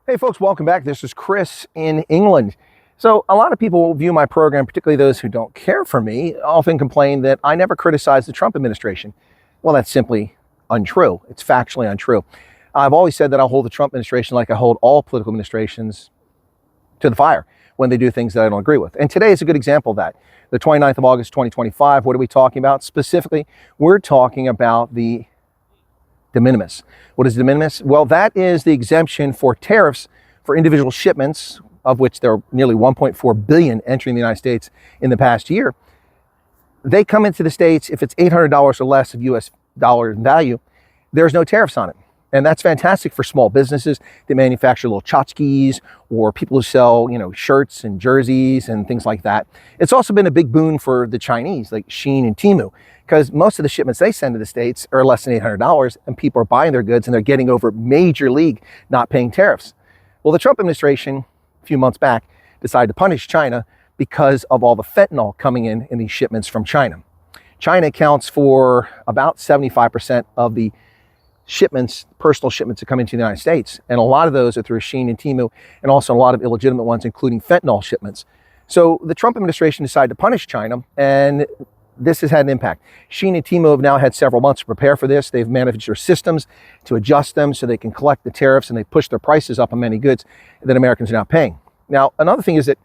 Hey folks, welcome back. This is Chris in England. So a lot of people view my program, particularly those who don't care for me, often complain that I never criticize the Trump administration. Well, that's simply untrue. It's factually untrue. I've always said that I hold the Trump administration like I hold all political administrations to the fire when they do things that I don't agree with. And today is a good example of that. The 29th of August, 2025, what are we talking about? Specifically, we're talking about the de minimis. What is de minimis? Well, that is the exemption for tariffs for individual shipments, of which there are nearly 1.4 billion entering the United States in the past year. They come into the States if it's $800 or less of US dollar in value, there's no tariffs on it. And that's fantastic for small businesses that manufacture little tchotchkes or people who sell, shirts and jerseys and things like that. It's also been a big boon for the Chinese, like Shein and Temu, because most of the shipments they send to the States are less than $800 and people are buying their goods and they're getting over major league not paying tariffs. Well, the Trump administration, a few months back, decided to punish China because of all the fentanyl coming in these shipments from China. China accounts for about 75% of the shipments, personal shipments that come into the United States. And a lot of those are through Shein and Temu, and also a lot of illegitimate ones, including fentanyl shipments. So the Trump administration decided to punish China, and this has had an impact. Shein and Temu have now had several months to prepare for this. They've managed their systems to adjust them so they can collect the tariffs, and they push their prices up on many goods that Americans are now paying. Now, another thing is that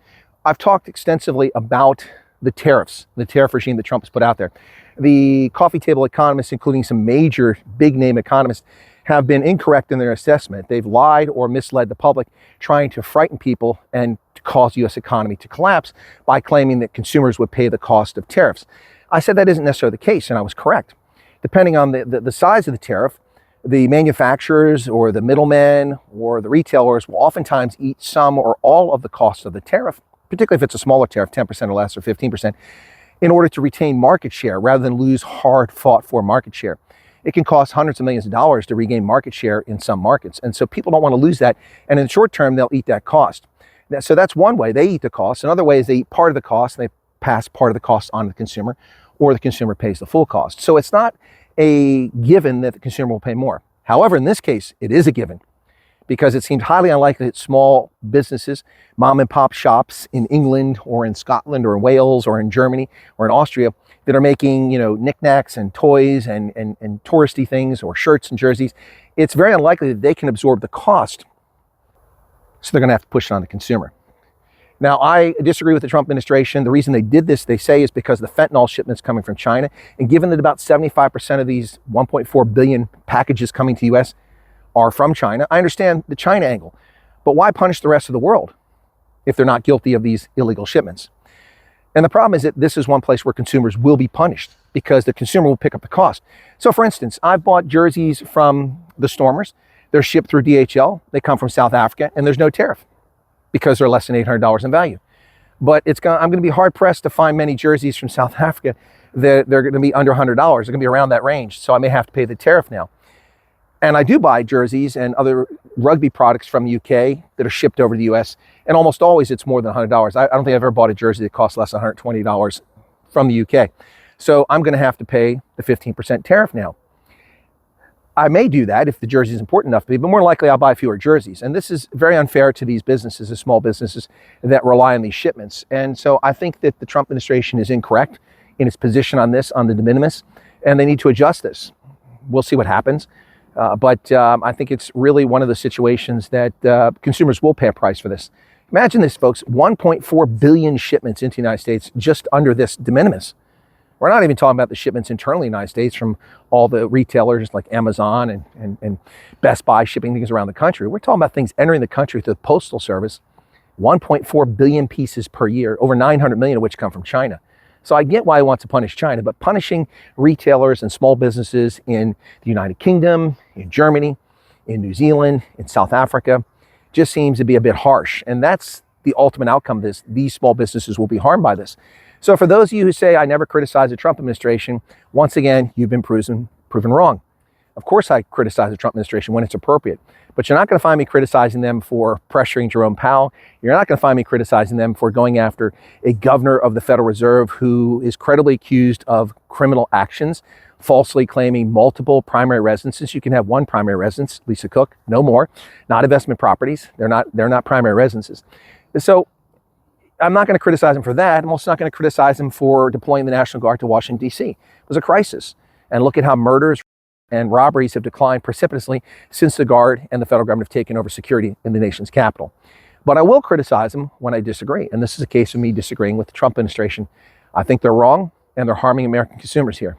I've talked extensively about the tariffs, the tariff regime that Trump has put out there. The coffee table economists, including some major big name economists, have been incorrect in their assessment. They've lied or misled the public, trying to frighten people and to cause the U.S. economy to collapse by claiming that consumers would pay the cost of tariffs. I said that isn't necessarily the case, and I was correct. Depending on the size of the tariff, the manufacturers or the middlemen or the retailers will oftentimes eat some or all of the cost of the tariff, particularly if it's a smaller tariff, 10% or less or 15%, in order to retain market share rather than lose hard fought for market share. It can cost hundreds of millions of dollars to regain market share in some markets. And so people don't want to lose that. And in the short term, they'll eat that cost. So that's one way they eat the cost. Another way is they eat part of the cost and they pass part of the cost on to the consumer, or the consumer pays the full cost. So it's not a given that the consumer will pay more. However, in this case, it is a given, because it seems highly unlikely that small businesses, mom and pop shops in England or in Scotland or in Wales or in Germany or in Austria that are making, knickknacks and toys and touristy things or shirts and jerseys, it's very unlikely that they can absorb the cost. So they're going to have to push it on the consumer. Now, I disagree with the Trump administration. The reason they did this, they say, is because of the fentanyl shipments coming from China. And given that about 75% of these 1.4 billion packages coming to the U.S. are from China, I understand the China angle. But why punish the rest of the world if they're not guilty of these illegal shipments? And the problem is that this is one place where consumers will be punished, because the consumer will pick up the cost. So for instance, I've bought jerseys from the Stormers. They're shipped through DHL. They come from South Africa, and there's no tariff because they're less than $800 in value. But I'm going to be hard pressed to find many jerseys from South Africa that they're going to be under $100. They're going to be around that range. So I may have to pay the tariff now. And I do buy jerseys and other rugby products from the UK that are shipped over to the US. And almost always it's more than $100. I don't think I've ever bought a jersey that costs less than $120 from the UK. So I'm going to have to pay the 15% tariff now. I may do that if the jersey is important enough to me, but more likely I'll buy fewer jerseys. And this is very unfair to these businesses, the small businesses that rely on these shipments. And so I think that the Trump administration is incorrect in its position on this, on the de minimis, and they need to adjust this. We'll see what happens. But I think it's really one of the situations that consumers will pay a price for this. Imagine this, folks, 1.4 billion shipments into the United States just under this de minimis. We're not even talking about the shipments internally in the United States from all the retailers like Amazon and Best Buy shipping things around the country. We're talking about things entering the country through the Postal Service, 1.4 billion pieces per year, over 900 million of which come from China. So I get why he wants to punish China, but punishing retailers and small businesses in the United Kingdom, in Germany, in New Zealand, in South Africa, just seems to be a bit harsh. And that's the ultimate outcome of this. These small businesses will be harmed by this. So for those of you who say I never criticize the Trump administration, once again, you've been proven wrong. Of course I criticize the Trump administration when it's appropriate, but you're not going to find me criticizing them for pressuring Jerome Powell. You're not going to find me criticizing them for going after a governor of the Federal Reserve who is credibly accused of criminal actions falsely claiming multiple primary residences. You can have one primary residence, Lisa Cook, no more. Not investment properties. They're not primary residences. So I'm not going to criticize him for that. I'm also not going to criticize him for deploying the National Guard to Washington, D.C. It was a crisis. And look at how murders and robberies have declined precipitously since the Guard and the federal government have taken over security in the nation's capital. But I will criticize him when I disagree. And this is a case of me disagreeing with the Trump administration. I think they're wrong and they're harming American consumers here.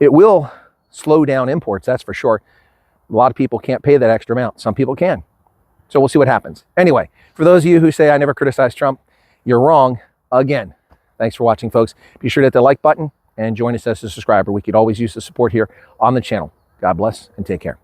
It will slow down imports, that's for sure. A lot of people can't pay that extra amount. Some people can. So we'll see what happens. Anyway, for those of you who say I never criticize Trump, you're wrong again. Thanks for watching, folks. Be sure to hit the like button and join us as a subscriber. We could always use the support here on the channel. God bless and take care.